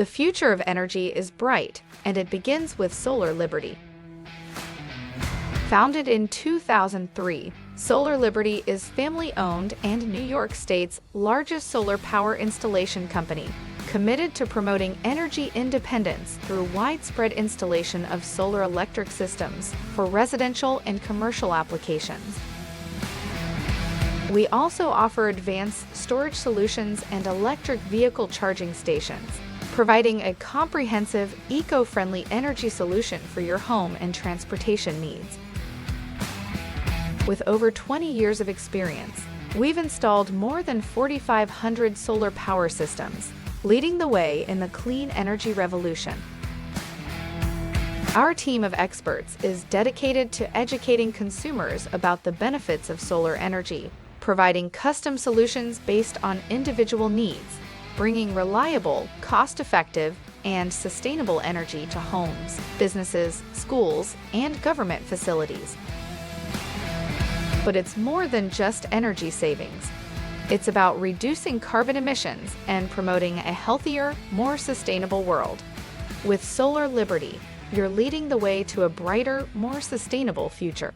The future of energy is bright, and it begins with Solar Liberty. Founded in 2003, Solar Liberty is family-owned and New York State's largest solar power installation company, committed to promoting energy independence through widespread installation of solar electric systems for residential and commercial applications. We also offer advanced storage solutions and electric vehicle charging stations, providing a comprehensive, eco-friendly energy solution for your home and transportation needs. With over 20 years of experience, we've installed more than 4,500 solar power systems, leading the way in the clean energy revolution. Our team of experts is dedicated to educating consumers about the benefits of solar energy, providing custom solutions based on individual needs, bringing reliable, cost-effective, and sustainable energy to homes, businesses, schools, and government facilities. But it's more than just energy savings. It's about reducing carbon emissions and promoting a healthier, more sustainable world. With Solar Liberty, you're leading the way to a brighter, more sustainable future.